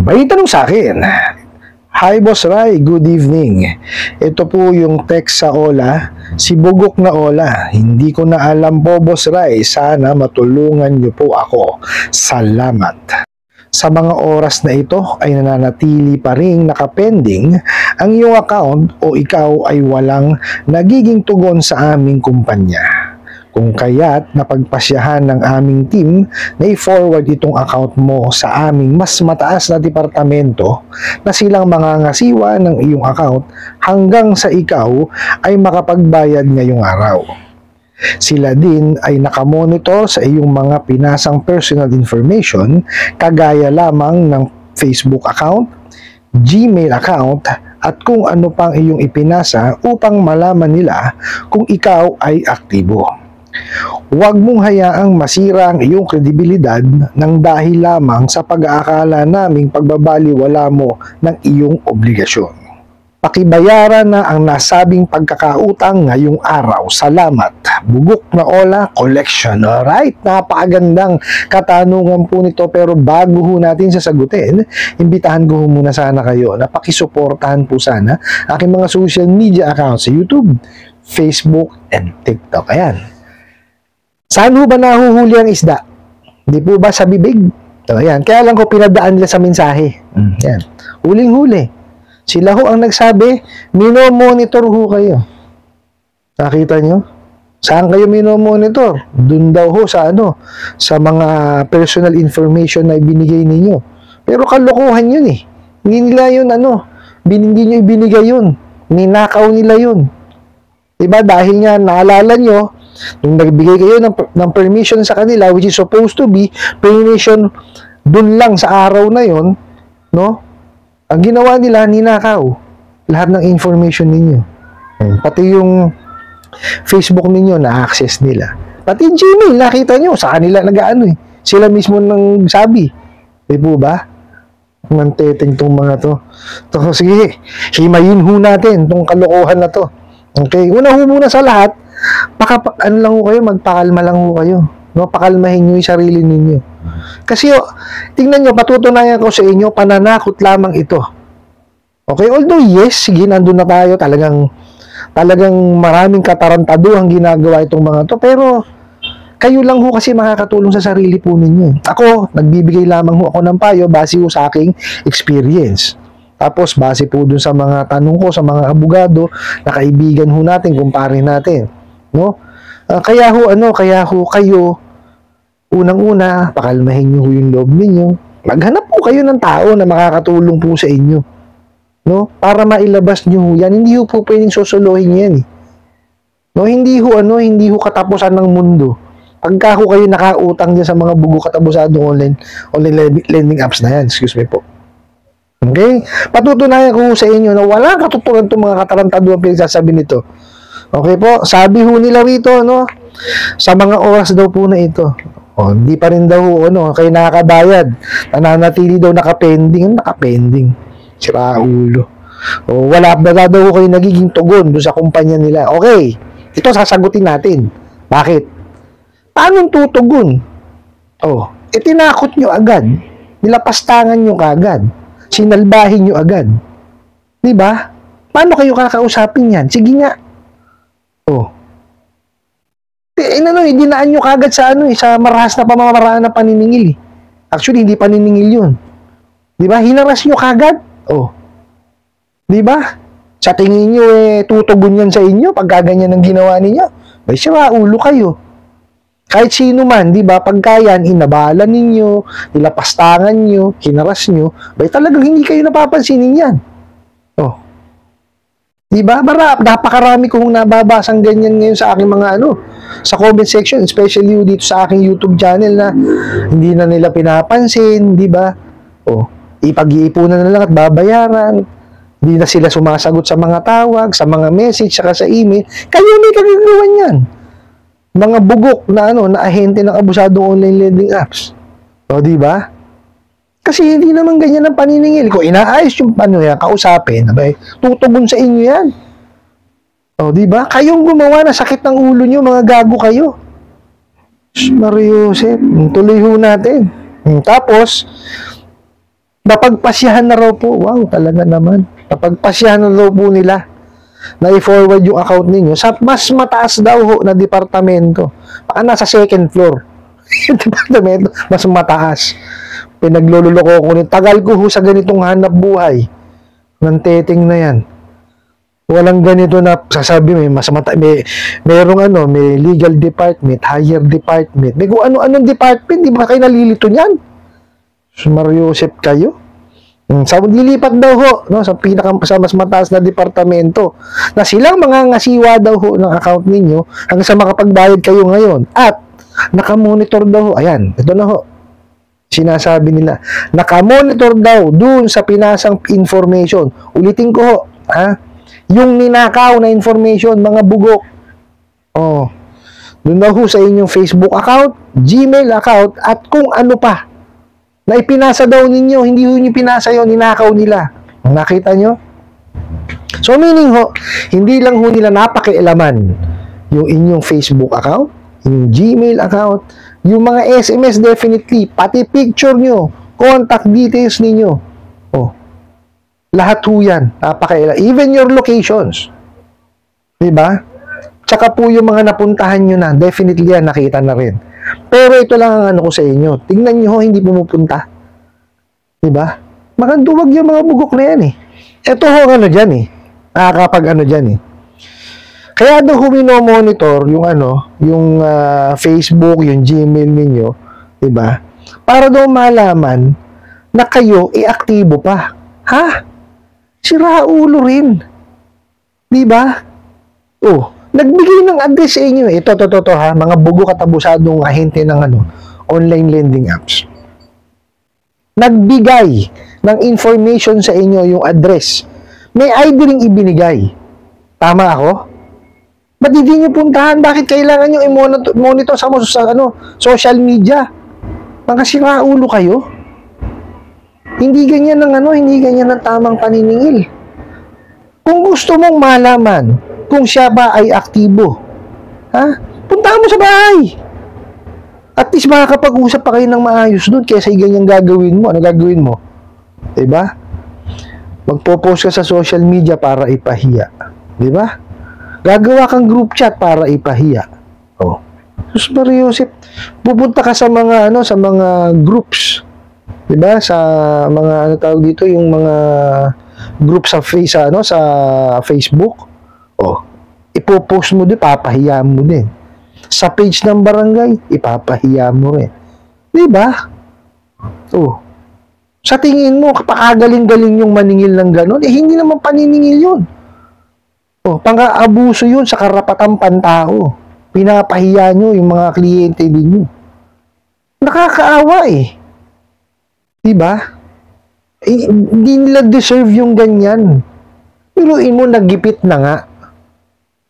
May tanong sa akin. Hi Boss Rai, good evening. Ito po yung text sa Ola, si Bugok na Ola. Hindi ko na alam po Boss Rai, sana matulungan niyo po ako. Salamat. Sa mga oras na ito ay nananatili pa ring nakapending ang iyong account o ikaw ay walang nagiging tugon sa aming kumpanya. Kung kaya't napagpasyahan ng aming team na i-forward itong account mo sa aming mas mataas na departamento na silang mangangasiwa ng iyong account hanggang sa ikaw ay makapagbayad ngayong araw. Sila din ay nakamonitor sa iyong mga pinasang personal information kagaya lamang ng Facebook account, Gmail account at kung ano pang iyong ipinasa upang malaman nila kung ikaw ay aktibo. Huwag mong hayaang masira ang iyong kredibilidad ng dahil lamang sa pag-aakala naming pagbabaliwala mo ng iyong obligasyon. Pakibayaran na ang nasabing pagkakautang ngayong araw. Salamat. Bugok na Ola Collection. Alright, napakagandang katanungan po nito pero bago ho natin sasagutin, imbitahan ko muna sana kayo na pakisuportahan po sana aking mga social media accounts sa YouTube, Facebook, and TikTok. Ayan. Saan ho ba nahuhuli ang isda? Di po ba sa bibig? So, ayan. Kaya lang ko pinadaan nila sa mensahe. Ayan. Huling-huli. Sila ho ang nagsabi, minomonitor ho kayo. Nakita nyo? Saan kayo minomonitor? Doon daw ho sa sa mga personal information na ibinigay ninyo. Pero kalokohan yun eh. Hindi nila yun hindi nyo ibinigay yun. Ninakaw nila yun. Diba? Dahil nga naalala nyo, nung nagbigay kayo ng permission sa kanila, which is supposed to be permission dun lang sa araw na yon, no? Ang ginawa nila, ninakaw lahat ng information ninyo. Pati yung Facebook ninyo, na-access nila. Pati Gmail, nakita nyo, sa kanila sila mismo nang sabi. Di po ba? Manteteng tong mga to. Sige, himayin ho natin tong kalokohan na to. Okay, una ho muna sa lahat, magpakalma lang ho kayo. No? Pakalmahin nyo yung sarili ninyo. Kasi, tingnan nyo, patutunayan ko sa inyo, pananakot lamang ito. Okay, although yes, sige, nandun na tayo, talagang maraming katarantaduhang ginagawa itong mga to, pero kayo lang ho kasi makakatulong sa sarili po ninyo. Ako, nagbibigay lamang ho ako ng payo base ho sa aking experience. Tapos, base po dun sa mga tanong ko sa mga abogado na kaibigan ho natin, kumpare natin. No? Kaya ho kayo, unang-una, pakalmahin nyo ho yung loob ninyo. Maghanap po kayo ng tao na makakatulong po sa inyo. No? Para mailabas nyo ho yan. Hindi ho po pwedeng susuluhin yan. No? Hindi ho katapusan ng mundo. Pagka ho kayo nakautang dyan sa mga bugo katapusadong online lending apps na yan. Excuse me po. Okay? Patutunayan ko sa inyo na wala katutunan itong mga katarantado ang pinagsasabi nito. Okay po? Sabi ho nila rito, sa mga oras daw po na ito. Hindi pa rin daw, kayo nakakabayad. Nananatili daw nakapending. Nakapending. Sira ulo. Wala daw kayo nagiging tugon doon sa kumpanya nila. Okay. Ito sasagutin natin. Bakit? Paano tutugon? Tinakot nyo agad. Nilapastangan nyo kagad. Sinalbahin nyo agad. Diba? Paano kayo kakausapin yan? Sige nga. Dinaan nyo kagad sa marahas na pamamaraan na paniningil. Actually, hindi paniningil yun. Diba? Hinaras nyo kagad. Diba? Sa tingin nyo, tutugon yan sa inyo pag ganyan ang ginawa ninyo. May sira ulo kayo. Kahit sino man, di ba, pagka yan, inabalan ninyo, nilapastangan nyo, hinaras nyo, talagang hindi kayo napapansinin yan. Di ba? Napakarami kong nababasang ganyan ngayon sa aking mga sa comment section, especially dito sa aking YouTube channel na hindi na nila pinapansin, di ba? Ipag-iipunan na lang at babayaran. Hindi na sila sumasagot sa mga tawag, sa mga message, saka sa email. Kayo may kagagawan yan. Mga bugok na na ahente ng abusadong online lending apps. Di ba? Kasi hindi naman ganyan ang paniningil. Kung inaayos yung kausapin, tutugon sa inyo yan. Di ba? Kayong gumawa na sakit ng ulo nyo, mga gago kayo. Mario Joseph, tuloy ho natin. Tapos, Napagpasyahan na raw po. Wow, talaga naman. Napagpasyahan na raw po nila na i-forward yung account ninyo sa mas mataas daw ho na departamento. Baka nasa second floor. Yung departamento, mas mataas. Pinaglululoko ko rin. Tagal ko ho sa ganitong hanap buhay. Ng teting na yan. Walang ganito na sasabi merong may legal department, higher department. May kung ano-anong department, di ba kayo nalilito niyan? Mariusip kayo. Sa lilipat daw ho, no, sa mas mataas na departamento na silang mga ngasiwa daw ho ng account ninyo hanggang sa makapagbayad kayo ngayon. At nakamonitor daw ho. Ayan, ito na ho. Sinasabi nila, nakamonitor daw dun sa pinasang information. Ulitin ko ho, ha? Yung ninakaw na information, mga bugok. Oh. Doon daw ho sa inyong Facebook account, Gmail account, at kung ano pa na ipinasa daw ninyo, hindi ho nyo pinasa yun, ninakaw nila. Nakita nyo? So meaning ho, hindi lang ho nila napakialaman yung inyong Facebook account, yung Gmail account, yung mga SMS definitely, pati picture nyo, contact details ninyo. Oh. Lahat ho yan, napakialaman. Even your locations. Diba? Tsaka po yung mga napuntahan nyo na, definitely yan, nakita na rin. Pero ito lang ang ano ko sa inyo. Tingnan nyo ho, hindi pumupunta. Diba? Makanduwag yung mga bugok na yan eh. Ito ho ano dyan eh. Nakakapag ano dyan eh. Kaya daw humino-monitor yung yung Facebook, yung Gmail ninyo. Diba? Para daw malaman na kayo i-aktibo pa. Ha? Sira ulo rin. Diba? Oh. Nagbigay ng address sa inyo. Ito, ha. Mga bugo katabusadong ahente ng online lending apps. Nagbigay ng information sa inyo yung address. May ID ring ibinigay. Tama ako? Ba't hindi nyo puntahan? Bakit kailangan nyo i-monitor sa social media? Mga siraulo kayo? Hindi ganyan hindi ganyan ng tamang paniningil. Kung gusto mong malaman kung siya ba ay aktibo, ha? Puntahan mo sa bahay. At least makakapag-usap pa kayo ng maayos doon kaysa ganyang gagawin mo. Ano gagawin mo? Diba? Magpo-post ka sa social media para ipahiya. Diba? Gagawa kang group chat para ipahiya. Oh. Sus Mariusip, pupunta ka sa mga sa mga groups. Diba? Sa mga tawag dito, yung mga group sa Facebook. Oh, ipopost mo din, papahiya mo din. Sa page ng barangay, ipapahiya mo rin. Diba? Oh. Sa tingin mo, kapakagaling-galing yung maningil ng ganon, hindi naman paniningil yun. Oh, pang-aabuso yun sa karapatang pantao. Pinapahiya nyo yung mga kliyente ninyo. Nakakaawa eh. Diba? Hindi nila deserve yung ganyan. Piluin mo, nagipit na nga.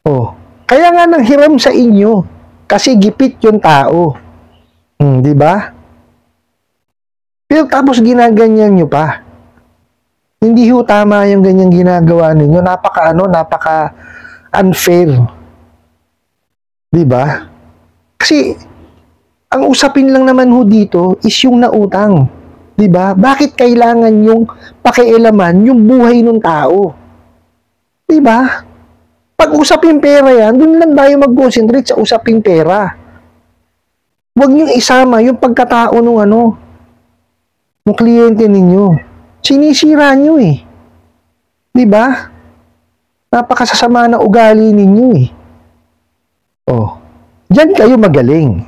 Oh, kaya nga nanghiram sa inyo kasi gipit yung tao. Di ba? Pero tapos ginaganyan nyo pa. Hindi ho tama yung ganyang ginagawa ninyo. Napaka unfair. Di ba? Kasi ang usapin lang naman ho dito is yung nautang. Di ba? Bakit kailangan yung pakialaman yung buhay ng tao? Di ba? Pag usaping pera yan, doon lang tayo mag-concentrate sa usaping pera. Huwag niyong isama yung pagkatao ng kliyente ninyo. Sinisira niyo eh. Diba? Napakasasama na ugali ninyo eh. Oh, diyan kayo magaling.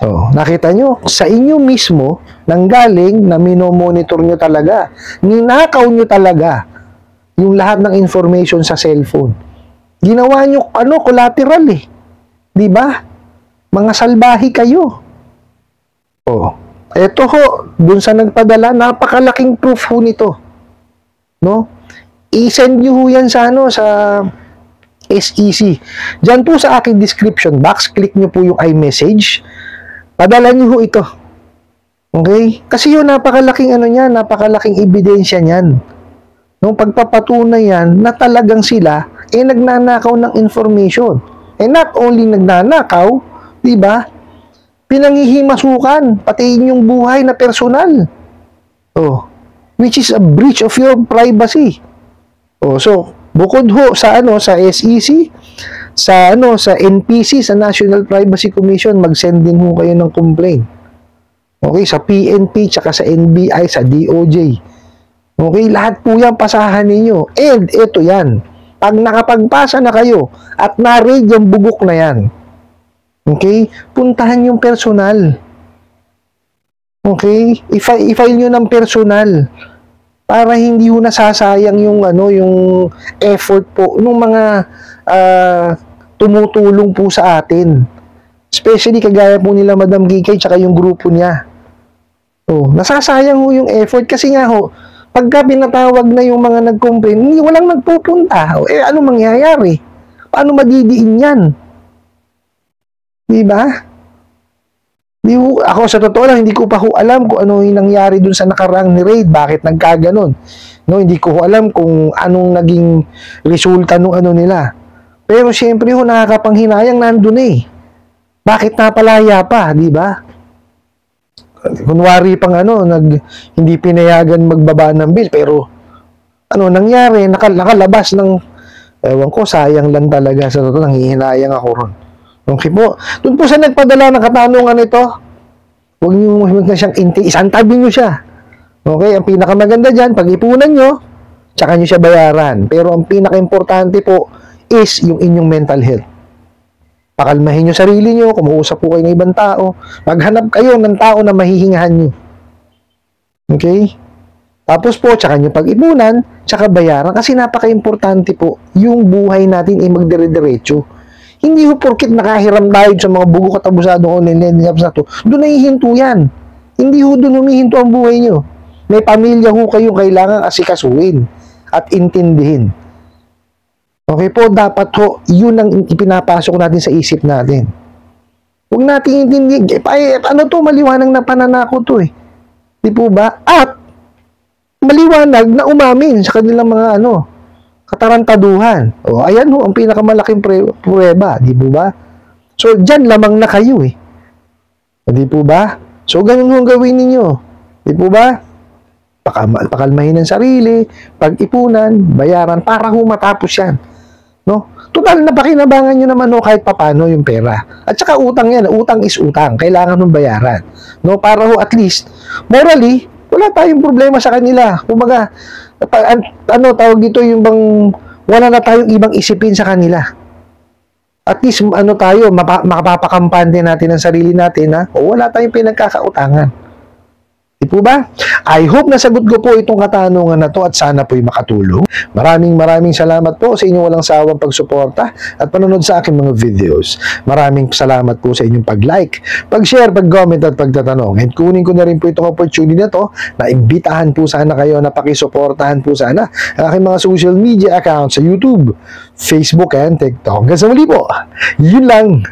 Oh, nakita nyo, sa inyo mismo, nanggaling na minomonitor nyo talaga. Ninakaw nyo talaga yung lahat ng information sa cellphone. Ginawa nyo, collateral eh. Diba? Mga salbahi kayo. Oh. Eto ho, dun sa nagpadala, napakalaking proof ho nito. No? I-send nyo ho yan sa SEC. Diyan po sa aking description box, click nyo po yung iMessage. Padala nyo ho ito. Okay? Kasi yun, napakalaking napakalaking ebidensya niyan. Nung pagpapatunay yan, na talagang sila, nagnanakaw ng information. Not only nagnanakaw, di ba? Pinangihimasukan, pati inyong buhay na personal. Oh, which is a breach of your privacy. So bukod ho sa sa SEC, sa sa NPC, sa National Privacy Commission, mag-send din ho kayo ng complaint. Okay, sa PNP, tsaka sa NBI, sa DOJ. Okay, lahat po yan pasahan ninyo. And ito yan, pag nakapagpasa na kayo at na-raid yung bugok na yan, okay, puntahan yung personal. Okay, i-file nyo ng personal para hindi ho nasasayang yung yung effort po ng mga tumutulong po sa atin. Especially kagaya po nila Madam Kikay tsaka yung grupo niya. Nasasayang ho yung effort kasi nga ho, pagka pinatawag na yung mga nag-complain, walang nagpupunta. Ano mangyayari? Paano madidiin yan? Diba? Ako sa totoo lang, hindi ko pa ho alam kung ano yung nangyari dun sa nakaraang ni Raid, bakit nagkaganon. Hindi ko ho alam kung anong naging resulta nung nila. Pero syempre ho, nakakapanghinayang nandun Bakit napalaya pa, di ba? Kunwari pang hindi pinayagan magbaba ng bill, pero nangyari, nakalabas ng, ewan ko, sayang lang talaga, sa totoo, nanghihinayang ako ron. Okay po, doon po sa nagpadala ng katanungan ito, huwag niyo na siyang isantabi niyo siya. Okay, ang pinakamaganda dyan, pag-ipunan nyo, tsaka nyo siya bayaran. Pero ang pinaka-importante po is yung inyong mental health. Pakalmahin nyo sarili nyo, kumuusap po kayo ng ibang tao, maghanap kayo ng tao na mahihingahan nyo. Okay? Tapos po, tsaka nyo pag-ipunan, tsaka bayaran, kasi napaka-importante po, yung buhay natin ay magdire-diretso. Hindi ho porkit nakahiram tayo sa mga bugok at abusadong online lending apps na to, doon nahihinto yan. Hindi ho doon humihinto ang buhay nyo. May pamilya ho kayong kailangan asikasuhin at intindihin. Okay po, dapat ho, yun ang ipinapasok natin sa isip natin. Huwag natin intindihin, maliwanag na pananako to Di po ba? At, maliwanag na umamin sa kanilang mga katarantaduhan. Ayan ho, ang pinakamalaking pruweba, di po ba? So, dyan lamang na kayo Di po ba? So, ganun ho ang gawin ninyo. Di po ba? Pakalmahin ang sarili, pag-ipunan, bayaran, para ho matapos yan. Total, napakinabangan nyo naman kahit papano yung pera. At saka utang yan, utang is utang, kailangan nung bayaran. Para ho at least, morally, wala tayong problema sa kanila. Kumbaga, tawag dito yung bang, wala na tayong ibang isipin sa kanila. At least, tayo, makapapakampante natin ang sarili natin, wala tayong pinagkakautangan. Di po ba? I hope nasagot ko po itong katanungan na to at sana po'y makatulong. Maraming salamat po sa inyong walang sawang pagsuporta at panonood sa aking mga videos. Maraming salamat po sa inyong pag-like, pag-share, pag-comment at pagtatanong. And kunin ko na rin po itong opportunity na to na imbitahan po sana kayo na pakisuportahan po sana ang aking mga social media accounts sa YouTube, Facebook, and TikTok. Hanggang sa muli po, yun lang.